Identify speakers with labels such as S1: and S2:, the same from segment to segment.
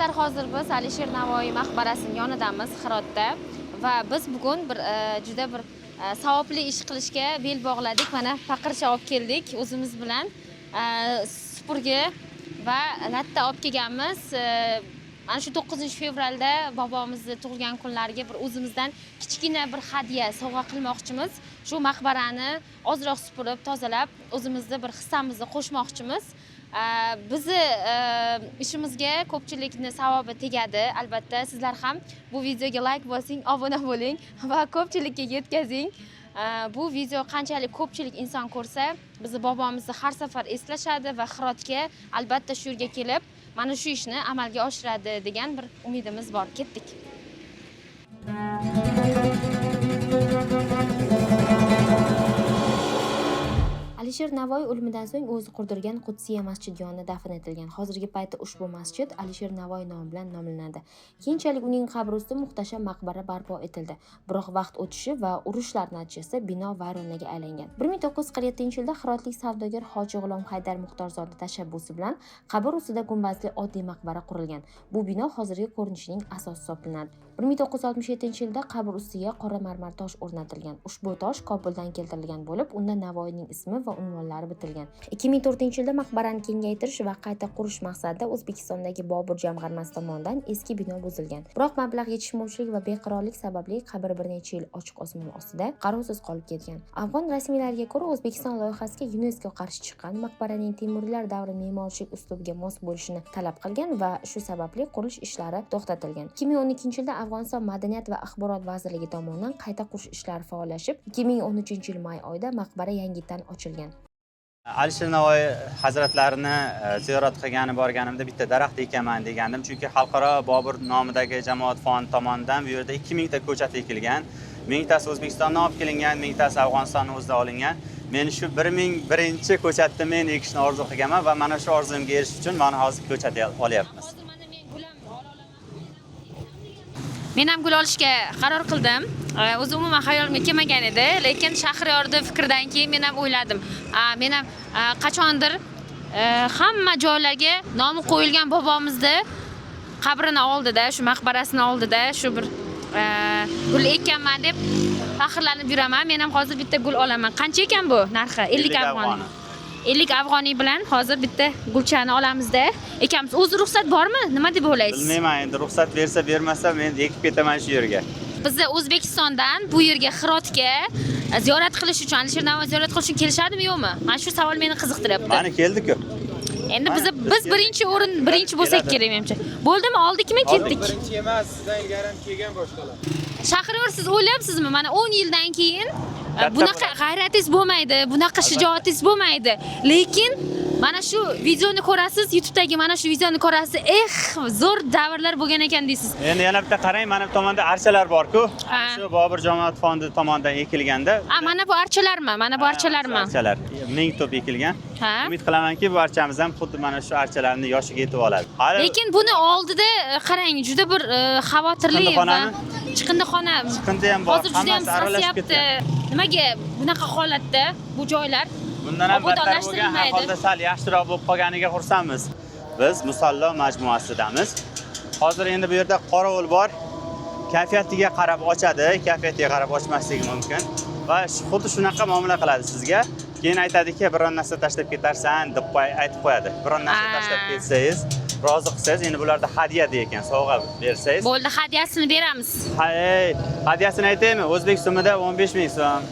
S1: Do'stlar, hozir biz Alisher Navoiy maqbarasining yonidamiz, Hirotda va biz bugun juda bir savobli ish qilishga bel bog'ladik. Mana faqircha olib keldik o'zimiz bilan. Supurgi va latta olib kelganmiz. Mana shu 9-fevralda bobomizni tug'ilgan kunlariga bir o'zimizdan kichkina bir hadya sovg'a qilmoqchimiz. Shu maqbarani ozroq supurib, tozalab, o'zimizni bir hissamizni qo'shmoqchimiz. Bizi ishimizga ko'pchilikni savobi tegadi. Albatta, sizlar ham bu videoga like bosing, obuna bo'ling va ko'pchilikka yetkazing. Bu video qanchalik ko'pchilik inson ko'rsa, bizni bobomizni har safar eslashadi va Hirotga albatta shu yerga kelib, mana shu ishni amalga oshiradi degan bir umidimiz bor. Ketdik. Alisher Navoiy o'limidan so'ng o'zi qurdirgan Qudsiya masjid yonida dafn etilgan. Hozirgi paytda ushbu masjid Alisher Navoiy nomi bilan nomlanadi. Keyinchalik uning qabri ustida muhtasham maqbara barpo etildi. Biroq vaqt o'tishi va urushlar natijasida bino vayronaga aylangan. 1947-yilda Hirotlik savdogar Hoji G'ulom Haydar Muxtorzodning tashabbusi bilan qabr ustida gumbazli oddiy maqbara qurilgan. Bu bino hozirgi ko'rinishining asosi hisoblanadi. 1967-yilda qabr ustiga qora marmar tosh o'rnatilgan. Ushbu tosh Kobuldan keltirilgan bo'lib, unda Navoiyning ismi va unvonlari bitilgan. 2004-yilda maqbarani kengaytirish va qayta qurish maqsadida O'zbekistondagi Bobur jamg'armasi tomonidan eski bino buzilgan. Biroq mablag' yetishmovchilik va beqarorlik sababli qabr bir necha yil ochiq osmon ostida qarovsiz qolib ketgan. Afg'on rasmiylariga ko'ra, O'zbekiston loyihasiga UNESCO qarshi chiqqan, maqbaraning Temuriylar davri me'morchilik uslubiga mos bo'lishini talab qilgan va shu sababli qurilish ishlari to'xtatilgan. 2012-yilda Afg'oniston Madaniyat va axborot vazirligi tomonidan qayta qurish ishlari faollashib, 2013-yil may oyida maqbara yangidan ochilgan.
S2: Alisher Navoiy hazratlarini ziyorat qilgani borganimda bitta daraxt ekaman degandim, chunki xalqaro Bobur nomidagi jamoat fondi tomonidan bu yerda 2000 ta ko'chat ekilgan. 1000 tasi O'zbekistondan olib kelingan, 1000 tasi Afg'onistonning o'zida olingan. Men shu 1001-ko'chatni men ekishni orzu qilganman va mana shu orzumga erishish uchun mana hozir ko'chat olyapmiz.
S1: Men ham gul olishga qaror qildim. O'zi umuman xayolimga kelmagan edi, lekin Shahriyorning fikridan keyin men ham o'yladim. Men ham qachondir hamma joylarga nomi qo'yilgan bobomizni qabrini oldida, shu maqbarasini oldida shu bir gul ekkanman deb faxrlanib yuraman. Men ham hozir bitta gul olaman. Qancha ekan bu narxi? 50 afg'oniy. 50 afg'oniy bilan hozir bitta gulchani olamizda. Ekamiz, o'zi ruxsat bormi? Nima deb o'ylaysiz?
S2: Bilmayman, endi ruxsat bersa, bermasa men ekib ketaman shu yerga.
S1: Bizni O'zbekistondan bu yerga Hirotga ziyorat qilish uchun, Alisher Navoiy ziyorat qilish uchun kelishadimi, yo'qmi? Mana shu savol meni qiziqtiryapti.
S2: Mana keldik-ku.
S1: Endi biz birinchi bo'lsak kerak menimcha. Bo'ldimi? Oldikmi, ketdik?
S3: Birinchi emas, sizdan ilgari ham kelgan boshqalar.
S1: Shahriyor, siz o'ylayapsizmi? Mana 10 yildan keyin bunaqa g'ayratingiz bo'lmaydi, bunaqa shijoatingiz bo'lmaydi. Lekin mana shu videoni ko'rasiz, YouTube'dagi mana shu videoni ko'rasiz, zo'r davrlar bo'lgan ekan deysiz.
S2: Endi yana bitta qarang, mana bu tomonda archalar bor-ku. Shu Bobur jamoat fondi tomonidan ekilganda.
S1: Mana bu archalarmi? Mana bu archalarmi?
S2: Archalar 1000 top ekilgan. Umid qilamanki, bu archamiz ham xuddi mana shu archalarni yoshiga yetib oladi.
S1: Lekin buni oldida qarang, juda bir xavotirli va chiqindixona.
S2: Chiqindi ham bor,
S1: hozir juda ham
S2: aralashib ketdi.
S1: Nimaga bunaqa holatda bu joylar
S2: bundan ham battar bo'lgan holda sal yaxshiroq bo'lib qolganiga xursandmiz. Biz Musallo majmuasidamiz. Hozir endi bu yerda qorovul bor. Kayfiyatiga qarab ochadi, kayfiyatiga qarab ochmasligi mumkin va xuddi shunaqa muomala qiladi sizga. Keyin aytadiki, biron narsa tashlab ketarsan deb aytib qo'yadi. Biron narsa tashlab ketsangiz, rozi qilsangiz, endi bularda hadya degan sovg'a bersangiz.
S1: Bo'ldi, hadyasini beramiz.
S2: Hadyasini aytaymi? O'zbek so'mida 15 ming so'm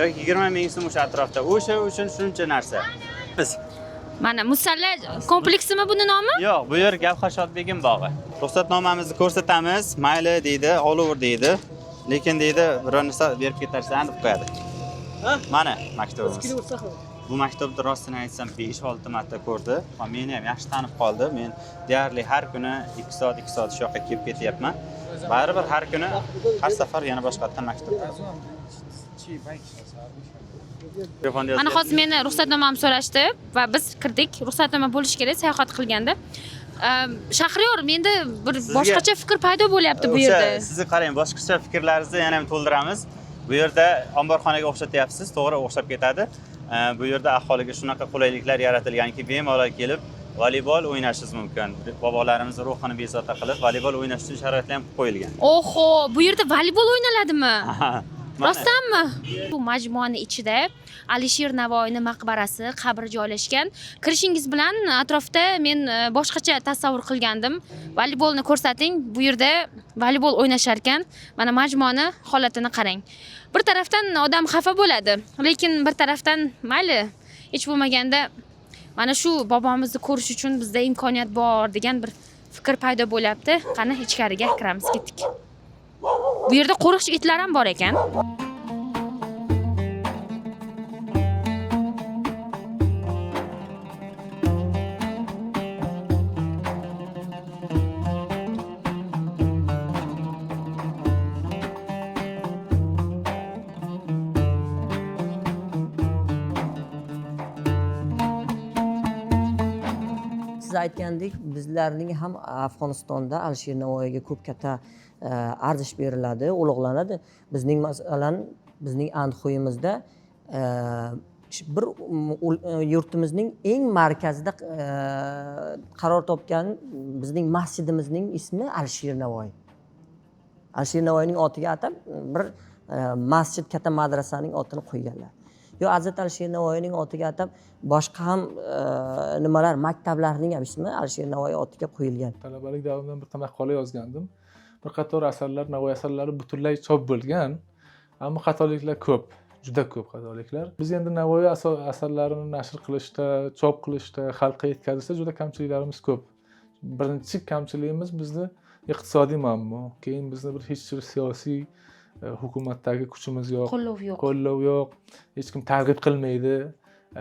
S2: yoki 20 ming so'm o'sha atrofda. O'sha uchun shuncha narsa. Biz
S1: mana Musalla kompleksimi buni nomi?
S2: Yo'q, bu yer Gavhar Shodbegim bog'i. Ruxsatnomamizni ko'rsatamiz, mayli deydi, olaver deydi. Lekin deydi, biron narsa berib ketarsan deb qo'yadi. Mana maktubimiz. Bu maktubni rostini aytsam 5-6 marta ko'rdi. Meni ham yaxshi tanib qoldi. Men deyarli har kuni 2 soat shu yoqqa kelib ketyapman. Baribir har kuni har safar yana boshqatdan maktub.
S1: Mana hozir meni ruxsatnomamni so'rashdi va biz kirdik. Ruxsatnoma bo'lishi kerak sayohat qilganda. Shahriyor, menda bir boshqacha fikr paydo bo'lyapti bu yerda.
S2: Sizni qarang, boshqacha fikrlaringizni yana ham to'ldiramiz. Bu yerda omborxonaga o'xshatyapsiz, to'g'ri o'xshab ketadi. Bu yerda aholiga shunaqa qulayliklar yaratilganki, bemalol kelib voleybol o'ynashingiz mumkin. Bobolarimiz ruhini bezovta qilib, voleybol o'ynash uchun sharoitlar ham qilib qo'yilgan.
S1: Oho, bu yerda voleybol o'ynaladimi?
S2: Mana
S1: Rostdanmi? Bu majmuaning ichida Alisher Navoiyning maqbarasi, qabri joylashgan. Kirishingiz bilan atrofda men boshqacha tasavvur qilgandim. Voleybolni ko'rsating, bu yerda voleybol o'ynashar ekan. Mana majmuaning holatini qarang. Bir tarafdan odam xafa bo'ladi, lekin bir tarafdan mayli, hech bo'lmaganda mana shu bobomizni ko'rish uchun bizda imkoniyat bor degan bir fikr paydo bo'lyapti. Qani ichkariga kiramiz, ketdik. Bu yerda qo'riqchi itlar ham bor ekan.
S4: Siz aytgandek, bizlarning ham Afg'onistonda Alisher Navoiyga ko'p katta arzish beriladi, ulug'lanadi. Bizning masalan, bizning Andxoyimizda bir yurtimizning eng markazida qaror topgan bizning masjidimizning ismi Alisher Navoiy. Alisher Navoiyning otiga atab bir masjid, katta madrasaning otini qo'yganlar. Yo Hazrat Alisher Navoiyning otiga atab boshqa ham nimalar, maktablarning ham ismi Alisher Navoiy otiga qo'yilgan.
S5: Talabalik davrimda bir maqola yozgandim. Bir qator asarlar, Navoiy asarlari butunlay chop bo'lgan, ammo xatoliklar ko'p, juda ko'p xatoliklar. Biz endi Navoiy asarlarini nashr qilishda, chop qilishda, xalqqa yetkazishda juda kamchiliklarimiz ko'p. Birinchi kamchiligimiz bizni iqtisodiy muammo. Keyin bizni bir hech bir siyosiy hukumatdagi kuchimiz yo'q, qo'llov yo'q, hech kim targ'ib qilmaydi.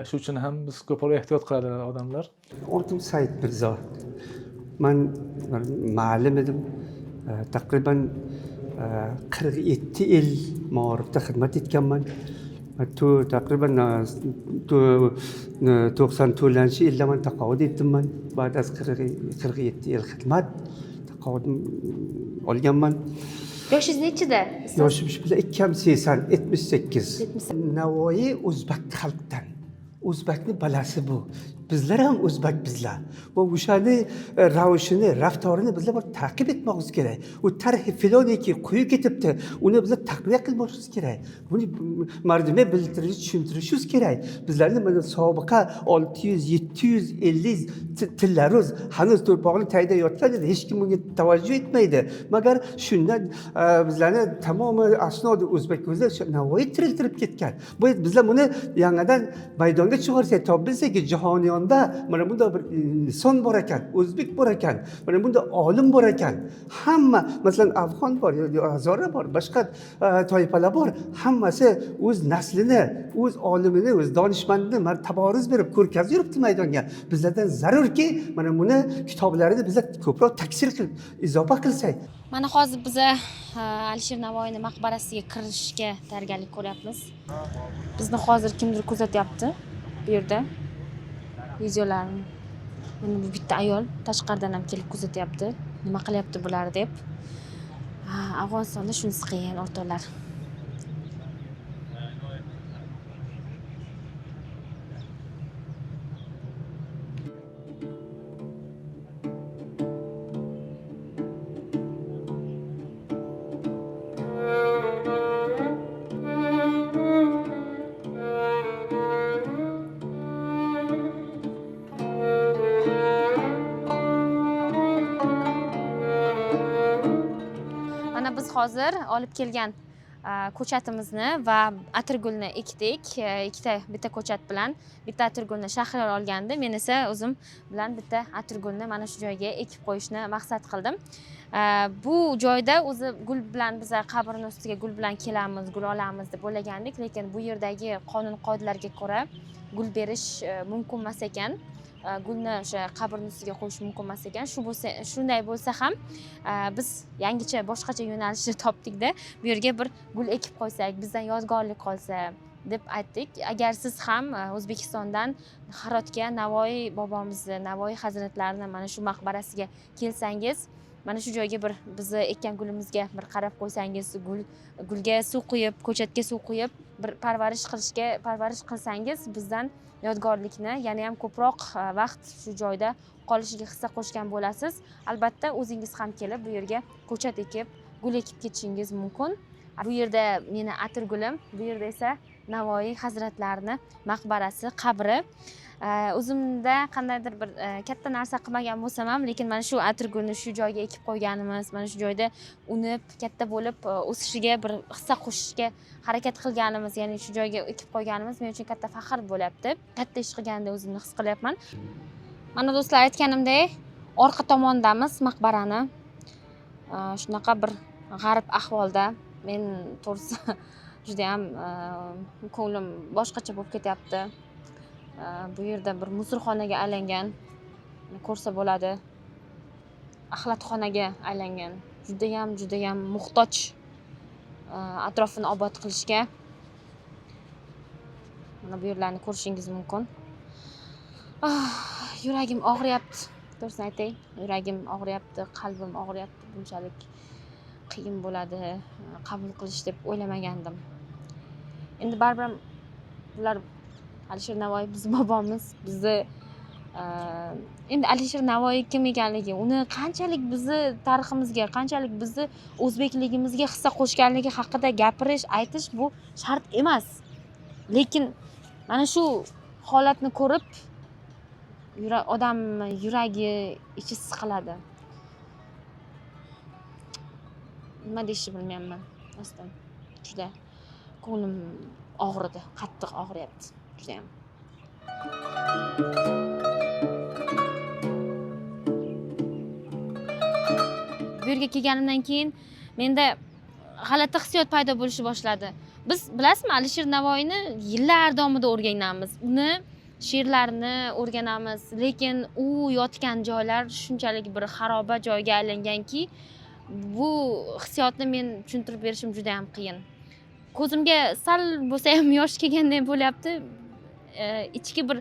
S5: Shu uchun ham biz ko'proq ehtiyot qiladi odamlar.
S6: Otim Said Mirzo. Men ma'lim edim. Taqriban 47 yil ma'rifda xizmat etganman. Taqriban 94-yilda men taqovid etdim. Ba'd az 47 yil xizmat taqovidim olganman.
S1: Yoshingiz nechida?
S6: Yoshim bilan 78. Navoiy o'zbek xalqdan. O'zbekning balasi bu. Bizlar ham o'zbek bizlar. Va o'shani ravishini, raftorini bizlar bir ta'qib etmoqimiz kerak. U tarixi filoniki qo'yib ketibdi. Uni bizlar taqviya qilmoqimiz kerak. Buni mardumga bildirib tushuntirishimiz kerak. Bizlarning mana sobiqa 600-750 tillarimiz hanuz to'rpog'ini tagida yotgan edi. Hech kim bunga tavajjuh etmaydi. Magar shundan bizlarni tamoman asnodi o'zbek o'zlar Navoiy tiriktirib ketgan. Bu bizlar buni yangidan maydonga chiqarsak, topbilsak jahoniyonda mana bunda bir inson bor ekan, o'zbek bor ekan, mana bunda olim bor ekan. Hamma, masalan, afg'on bor, hazora bor, boshqa toifalar bor. Hammasi o'z naslini, o'z olimini, o'z donishmandini mana taboruz berib ko'rkazib yuribdi maydonga. Bizlardan zarurki, mana buni kitoblarini bizlar ko'proq taksir qilib, izofa qilsak.
S1: Mana hozir biz Alisher Navoiyning maqbarasiga kirishga tayyorgarlik ko'ryapmiz. Bizni hozir kimdir kuzatyapti bu yerda. Videolarni. Mana bu bitta ayol tashqaridan ham kelib kuzatyapti. Nima qilyapti bular deb. Afg'onistonda shunisi qiyin o'rtoqlar. Biz hozir olib kelgan ko'chatimizni va atirgulni ekdik. Bitta ko'chat bilan bitta atirgulni Shahriyor olgandi. Men esa o'zim bilan bitta atirgulni mana shu joyga ekib qo'yishni maqsad qildim. Bu joyda o'zi gul bilan biz qabrning ustiga gul bilan kelamiz, gul olamiz deb o'ylagandik, lekin bu yerdagi qonun qoidalarga ko'ra gul berish mumkin emas ekan. Gulni o'sha qabrning ustiga qo'yish mumkin emas ekan. Shunday bo'lsa ham biz yangicha boshqacha yo'nalishni topdik-da, bu yerga bir gul ekib qo'ysak, bizdan yodgorlik qolsa deb aytdik. Agar siz ham O'zbekistondan Hirotga Navoiy bobomizni, Navoiy hazratlarini mana shu maqbarasiga kelsangiz, mana shu joyga bir bizni ekkan gulimizga bir qarab qo'ysangiz, gulga suv quyib, ko'chatga suv quyib, bir parvarish qilsangiz, bizdan yodgorlikni yana ham ko'proq vaqt shu joyda qolishiga hissa qo'shgan bo'lasiz. Albatta o'zingiz ham kelib bu yerga ko'chat ekib, gul ekib ketishingiz mumkin. Bu yerda meni atirgulim, bu yerda esa Navoiy hazratlarini maqbarasi, qabri. O'zimda qandaydir bir katta narsa qilmagan bo'lsam ham, lekin mana shu atirgulni shu joyga ekib qo'yganimiz, mana shu joyda unib, katta bo'lib o'sishiga bir hissa qo'shishga harakat qilganimiz, ya'ni shu joyga ekib qo'yganimiz men uchun katta faxr bo'lyapti. Katta ish qilgandek o'zimni his qilyapman. Mana do'stlar, aytganimdek, orqa tomondamiz maqbarani. Shunaqa bir g'arib ahvolda. Men to'g'risi juda ham ko'nglim boshqacha bo'lib ketyapti. Bu yerda bir musulxonaga aylangan, ko'rsa bo'ladi. Axlatxonaga aylangan. Juda ham muhtoj atrofini obod qilishga. Mana bu yerlarni ko'rishingiz mumkin. Yuragim og'riyapti. To'g'risini aytay, yuragim og'riyapti, qalbim og'riyapti. Bunchalik qiyin bo'ladi qabul qilish deb o'ylamagandim. Endi baribir bular Alisher Navoiy bizning bobomiz, bizni endi Alisher Navoiy kim ekanligi, uni qanchalik bizni tariximizga, qanchalik bizni o'zbekligimizga hissa qo'shganligi haqida gapirish, aytish bu shart emas. Lekin mana shu holatni ko'rib odam yuragi ichi siqiladi. Nima deyishni bilmayapman. Rostdan juda ko'nglim og'ridi, qattiq og'riyapti. Juda ham. Bu yerga kelganimdan keyin menda g'alati hissiyot paydo bo'lishni boshladi. Biz bilasizmi, Alisher Navoiyni yillar davomida o'rganamiz. Uni she'rlarini o'rganamiz, lekin u yotgan joylar shunchalik bir xaroba joyga aylanganki, bu hissiyotni men tushuntirib berishim juda ham qiyin. Ko'zimga sal bo'lsa ham yosh kelgandek bo'lyapti. Ichki bir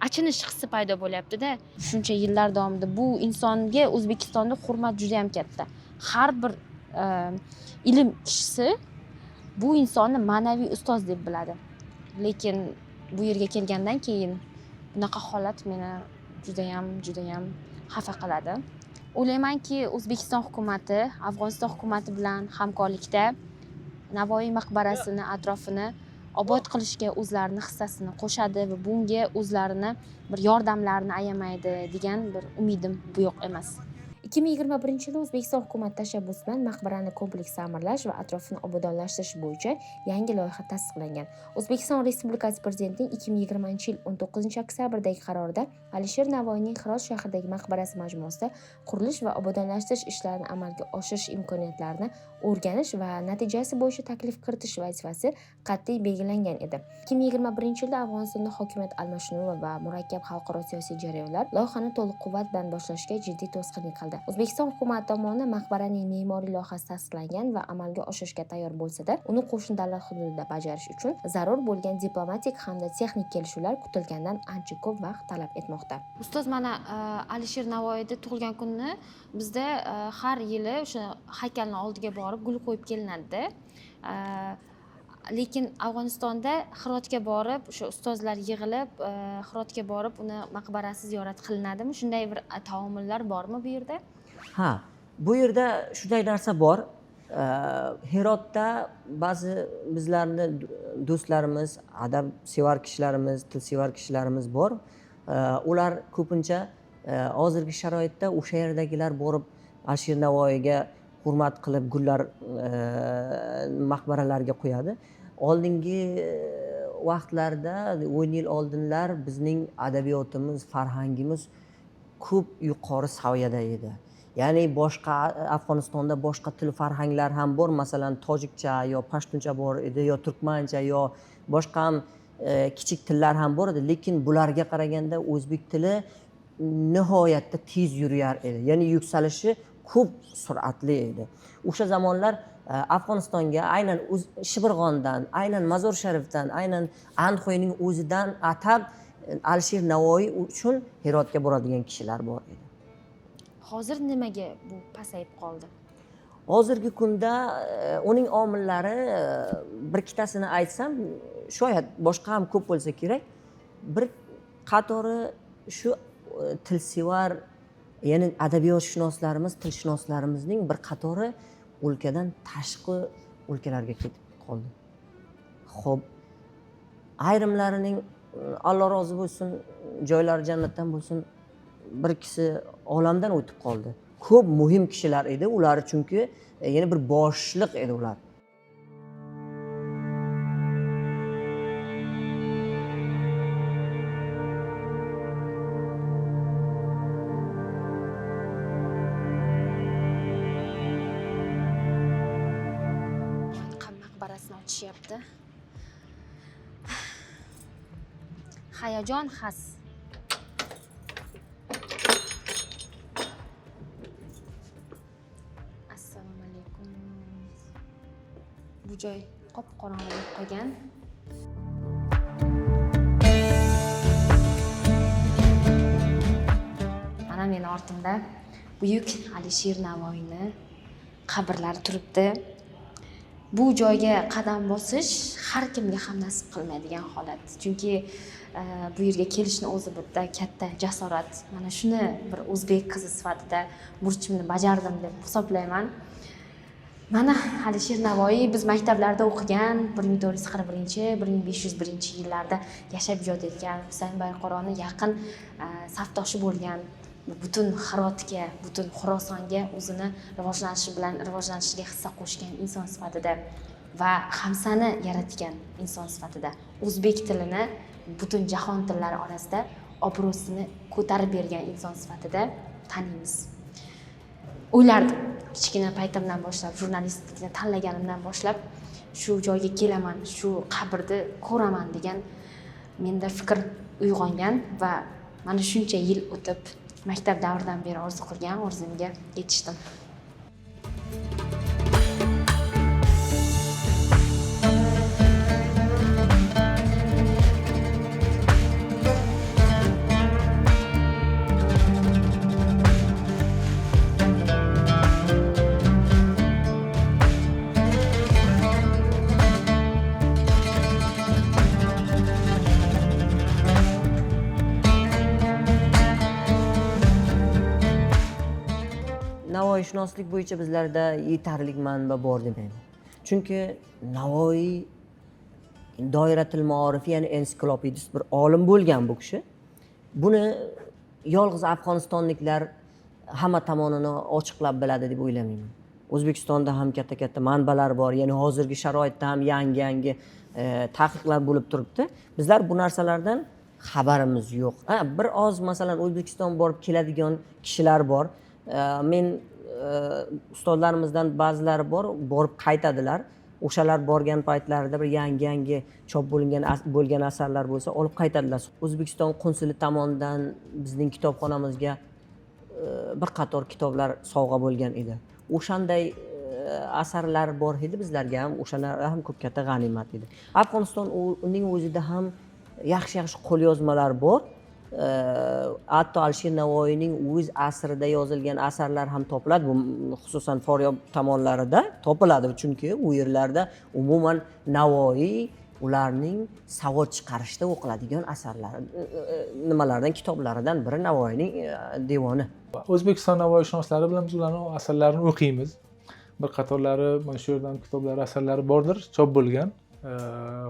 S1: achinish hissi paydo bo'lyapti-da. Shuncha yillar davomida bu insonga O'zbekistonda hurmat juda ham katta. Har bir ilm kishisi bu insonni ma'naviy ustoz deb biladi. Lekin bu yerga kelgandan keyin bunaqa holat meni juda ham xafa qiladi. O'ylaymanki, O'zbekiston hukumatı Afg'oniston hukumati bilan hamkorlikda Navoiy maqbarasini atrofini obod qilishga o'zlarini hissasini qo'shadi va bunga o'zlarini bir yordamlarini ayamaydi degan bir umidim bu yo'q emas. 2021-yili O'zbekiston hukumati tashabbusi bilan maqbarani kompleks ta'mirlash va atrofini obodonlashtirish bo'yicha yangi loyiha tasdiqlangan. O'zbekiston Respublikasi Prezidentining 2020-yil 19-oktyabrdagi qarorida Alisher Navoiyning Hirot shahridagi maqbarasi majmuasida qurilish va obodonlashtirish ishlarini amalga oshirish imkoniyatlarini o'rganish va natijasi bo'yicha taklif kiritish vazifasi qat'iy belgilangan edi. 2021-yilda Afg'onistonda hokimiyat almashinuvi va murakkab xalqaro siyosiy jarayonlar loyihani to'liq quvvat bilan boshlashga jiddiy to'sqinlik qildi. O'zbekiston hukumati tomonidan maqbaraning me'moriy loyihasi tasdiqlangan va amalga oshirishga tayyor bo'lsa-da, uni qo'shni davlat hududida bajarish uchun zarur bo'lgan diplomatik hamda texnik kelishuvlar kutilgandan ancha ko'p vaqt talab etmoqda. Ustoz, mana Alisher Navoiyni tug'ilgan kunni bizda har yili o'sha haykalning oldiga borib gul qo'yib kelinadi-da. Lekin Afg'onistonda Hirotga borib, o'sha ustozlar yig'ilib, Hirotga borib, uni maqbarasi ziyorat qilinadimi? Shunday bir taomillar bormi bu yerda?
S4: Ha, bu yerda shunday narsa bor. Hirotda ba'zi bizlarni do'stlarimiz, adabsevar kishilarimiz, tilsevar kishilarimiz bor. Ular ko'pincha hozirgi sharoitda o'sha yerdagilar borib Alisher Navoiyga hurmat qilib gullar maqbaralarga qo'yadi. Oldingi vaqtlarda, 10 yil oldinlar bizning adabiyotimiz, farhangimiz ko'p yuqori saviyada edi. Ya'ni boshqa Afg'onistonda boshqa til farhanglar ham bor, masalan tojikcha yo pashtuncha bor edi, yo turkmancha yo boshqa ham kichik tillar ham bor edi, lekin bularga qaraganda o'zbek tili nihoyatda tez yuriyar edi. Ya'ni yuksalishi ko'p sur'atli edi. O'sha zamonlar Afg'onistonga aynan Shibirg'ondan, aynan Mazor Sharifdan, aynan Anxoyning o'zidan atab Alisher Navoiy uchun Hirotga boradigan kishilar bor edi.
S1: Hozir nimaga bu pasayib qoldi?
S4: Hozirgi kunda uning omillari bir ikkitasini aytsam, shoyat boshqa ham ko'p bo'lsa kerak. Bir qatori shu tilsevar, ya'ni adabiyotshunoslarimiz, tilshunoslarimizning bir qatori o'lkadan tashqi o'lkalarga ketib qoldi. Xo'p, ayrimlarining Alloh rozi bo'lsin, joylari jannatdan bo'lsin, bir kishi olamdan o'tib qoldi. Ko'p muhim kishilar edi ular, chunki yana bir boshliq edi ular.
S1: Maqbarasini ochishyapti. Hayajon xas. Assalomu alaykum. Bu joy qop-qorong'i bo'lib qolgan. Mana meni ortimda buyuk Alisher Navoiyni qabrlari turibdi. Bu joyga qadam bosish har kimga ham nasib qilmaydigan holat. Chunki bu yerga kelishni o'zi bitta katta jasorat. Mana shuni bir o'zbek qizi sifatida burchimni bajardim deb hisoblayman. Mana Alisher Navoiy biz maktablarda o'qigan 1441-1501-yillarda yashab ijod etgan, Husayn Bayqoroni yaqin safdoshi bo'lgan, butun Hirotga, butun Xorosonga o'zini rivojlanishiga hissa qo'shgan inson sifatida va Hamsani yaratgan inson sifatida o'zbek tilini butun jahon tillari orasida obro'sini ko'tarib bergan inson sifatida taniymiz. O'ylardim, kichkina paytimdan boshlab, jurnalistlikni tanlaganimdan boshlab shu joyga kelaman, shu qabrni ko'raman degan menda fikr uyg'ongan va mana shuncha yil o'tib maktab davridan beri orzu qilgan orzumga yetishdim.
S4: Navoiyshunoslik bo'yicha bizlarda yetarli manba bor demayman. Chunki Navoiy doiratul ma'orif, ya'ni ensiklopedist bir olim bo'lgan bu kishi. Buni yolg'iz afg'onistonliklar hamma tomonini ochiqlab biladi deb o'ylamayman. O'zbekistonda ham katta manbalar bor, ya'ni hozirgi sharoitda ham yangi taqiqlar bo'lib turibdi. Bizlar bu narsalardan xabarimiz yo'q. Bir oz masalan O'zbekiston borib keladigan kishilar bor. Men ustozlarimizdan ba'zilari borib qaytadilar. O'shalar borgan paytlarida bir yangi chop bo'lgan asarlar bo'lsa olib qaytadilar. O'zbekiston qonsuli tomonidan bizning kitobxonamizga bir qator kitoblar sovg'a bo'lgan edi. O'shanday asarlar bor edi bizlarga ham, o'shalar ham ko'p katta g'animat edi. Afg'oniston uning o'zida ham yaxshi qo'lyozmalar bor. Hatto Alisher Navoiyning o'z asrida yozilgan asarlar ham topiladi. Bu xususan Foryob tomonlarida topiladi, chunki u yerlarda umuman Navoiy ularning savod chiqarishda o'qiladigan asarlar nimalardan kitoblaridan biri Navoiyning devoni.
S5: O'zbekiston Navoiyshunoslari bilan biz ularning asarlarini o'qiymiz. Bir qatorlari mana shu yerdan kitoblari, asarlari bordir, chop bo'lgan.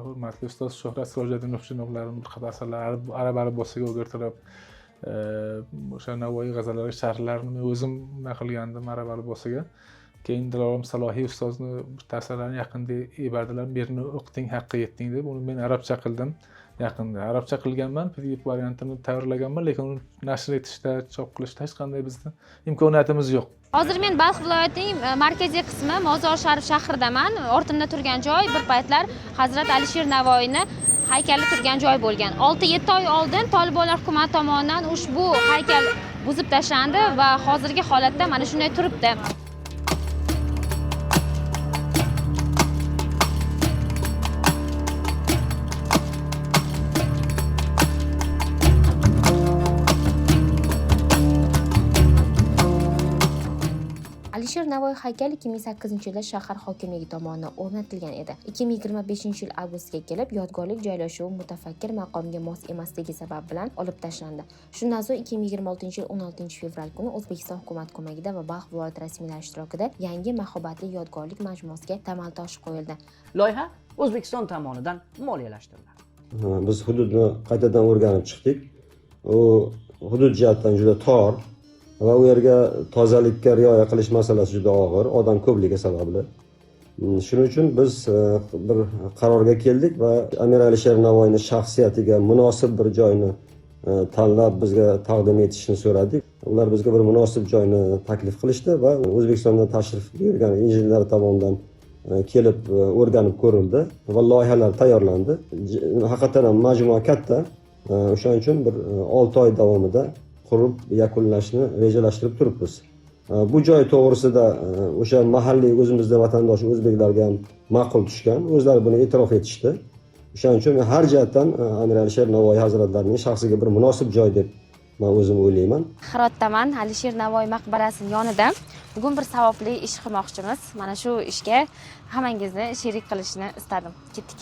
S5: Hurmatli ustoz Shuhrat Sirojatdinov janoblarining bir qator asarlari arab alifbosiga o'girtirib, o'sha Navoiy g'azallari sharhlarini men o'zim naqlgandim arab alifbosiga. Keyin Dilorom Salohiy ustozni bir ta'sirlarini yaqinda ebardilar, "Birini o'qiting, haqqa yetding" deb uni men arabcha qildim. Yaqinda arabcha qilganman, PDF variantini tayyorlaganman, lekin uni nashr etishda, chop qilishda hech qanday bizda imkoniyatimiz yo'q.
S1: Hozir men Balx viloyatining markaziy qismi Mozor Sharif shahridaman. Ortimda turgan joy bir paytlar Hazrat Alisher Navoiyni haykali turgan joy bo'lgan. 6-7 oy oldin Tolibonlar hukumat tomonidan ushbu haykal buzib tashlandi va hozirgi holatda mana shunday turibdi. Alisher Navoiy haykali 2008-yilda shahar hokimligi tomonidan o'rnatilgan edi. 2025-yil avgustga kelib yodgorlik joylashuvi mutafakkir maqomga mos emasligi sabab bilan olib tashlandi. Shundan so'ng 2026-yil 16-fevral kuni O'zbekiston hukumat ko'magida va Bax viloyat rasmiylari ishtirokida yangi mahobatli yodgorlik majmuasiga tamal toshi qo'yildi.
S7: Loyiha O'zbekiston tomonidan moliyalashtiriladi.
S8: Biz hududni qaytadan o'rganib chiqdik. U hudud jihatdan juda tor va u yerga tozalikka rioya qilish masalasi juda og'ir, odam ko'pligi sababli. Shuning uchun biz bir qarorga keldik va Amir Alisher Navoiyning shaxsiyatiga munosib bir joyni tanlab bizga taqdim etishni so'radik. Ular bizga bir munosib joyni taklif qilishdi va O'zbekistondan tashrif buyurgan injenerlar tomonidan kelib o'rganib ko'rildi va loyihalar tayyorlandi. Haqiqatan ham majmua katta. O'shaning uchun bir 6 oy davomida qurib yakunlashni rejalashtirib turibmiz. Bu joy to'g'risida o'sha mahalliy o'zimizda vatandosh o'zbeklarga ham ma'qul tushgan, o'zlari buni e'tirof etishdi. O'shaning uchun har jihatdan Amir Alisher Navoiy hazratlarining shaxsiga bir munosib joy deb men o'zim o'ylayman.
S1: Hirotdaman, Alisher Navoiy maqbarasining yonida. Bugun bir savobli ish qilmoqchimiz. Mana shu ishga hammangizni sherik qilishni istadim. Ketdik.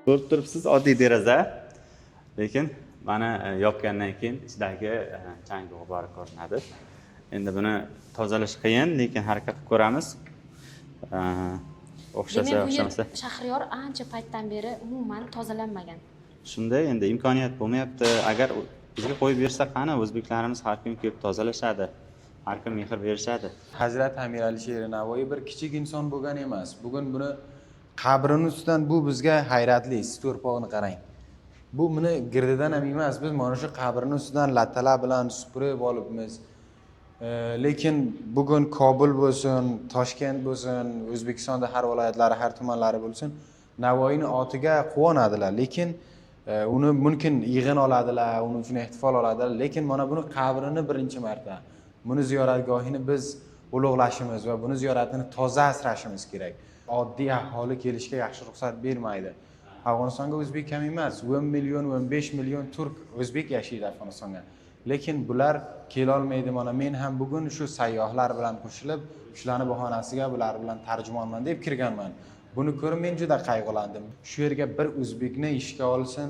S2: Ko'rib turibsiz, oddiy deraza, lekin mana yopgandan keyin ichidagi chang g'ubori ko'rinadi. Endi buni tozalash qiyin, lekin harakat qilib ko'ramiz. O'xshasa, o'xshamasa.
S1: Shahriyor ancha paytdan beri umuman tozalanmagan.
S2: Shunday endi imkoniyat bo'lmayapti. Agar bizga qo'yib bersa qani, o'zbeklarimiz har kun kelib tozalashadi. Har kun mehr berishadi.
S3: Hazrat Amir Alisher Navoiy bir kichik inson bo'lgan emas. Bugun buni qabrini ustidan bu bizga hayratli, siz to'rpog'ini qarang. Bu buni girdidan ham emas, biz mana shu qabrini ustidan lattalar bilan supurib olibmiz. Lekin bugun Kobul bo'lsin, Toshkent bo'lsin, O'zbekistonda har viloyatlari, har tumanlari bo'lsin, Navoiyning otiga quvonadilar, lekin uni mumkin yig'in oladilar, uni uchun ehtifol oladilar, lekin mana buni qabrini birinchi marta, buni ziyoratgohini biz ulug'lashimiz va buni ziyoratini toza asrashimiz kerak. Oddiy aholi kelishga yaxshi ruxsat bermaydi. Afg'onistonga o'zbek kam emas, 10 million, 15 million turk o'zbek yashaydi Afg'onistonga. Lekin bular kela olmaydi. Mana men ham bugun shu sayyohlar bilan qo'shilib, shularni bahonasiga bular bilan tarjimonman deb kirganman. Buni ko'rib men juda qayg'ulandim. Shu yerga bir o'zbekni ishga olsin,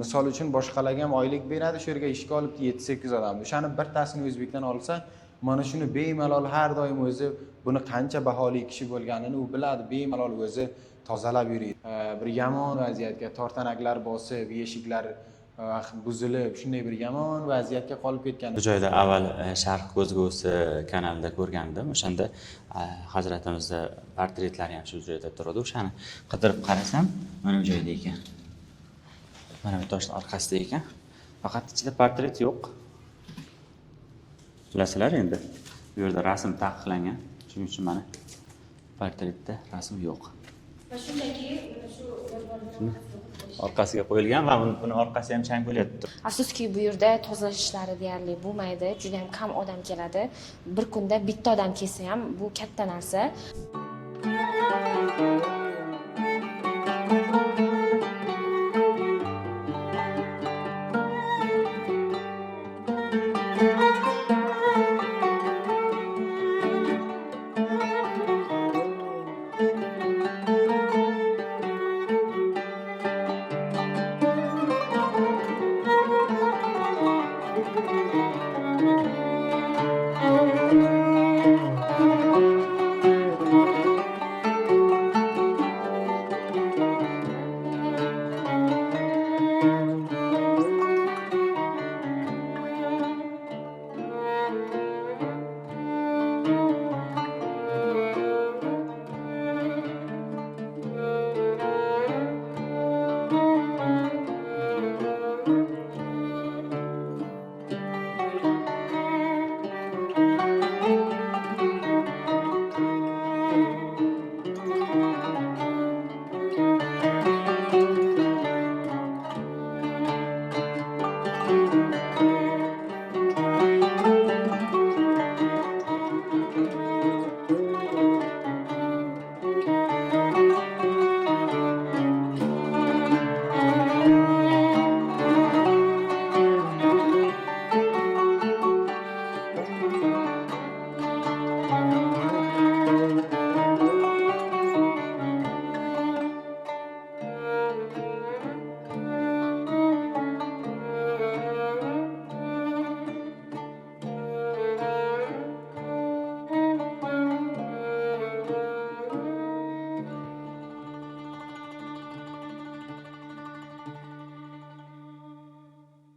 S3: misol uchun boshqalarga ham oylik beradi, shu yerga ishga olib 7-8 odam. O'shani birtasini o'zbekdan olsa, mana shuni bemalol har doim o'zi buni qancha baholi kishi bo'lganini u biladi, bemalol o'zi tozalab yuradi. Bir yomon vaziyatga tortanaklar bosib, eshiklar buzilib, shunday bir yomon vaziyatga qolib ketgan.
S2: Bu joyda avval Sharq ko'zgusi kanalida ko'rgandim. O'shanda hazratimizda portretlari ham shu joyda turadi. O'shani qidirib qarasam, mana bu joyda ekan. Mana bu toshning orqasida ekan. Faqat ichida portret yo'q. Bilasizlar endi. Bu yerda rasm taqiqlangan. Shuning uchun mana portretda rasm yo'q. Shundaki shu orqasiga qo'yilgan va buni orqasi ham chang bo'lyapti.
S1: Afsuski bu yerda tozalash ishlari deyarli bo'lmaydi. Juda ham kam odam keladi. Bir kunda bitta odam kelsa ham bu katta narsa.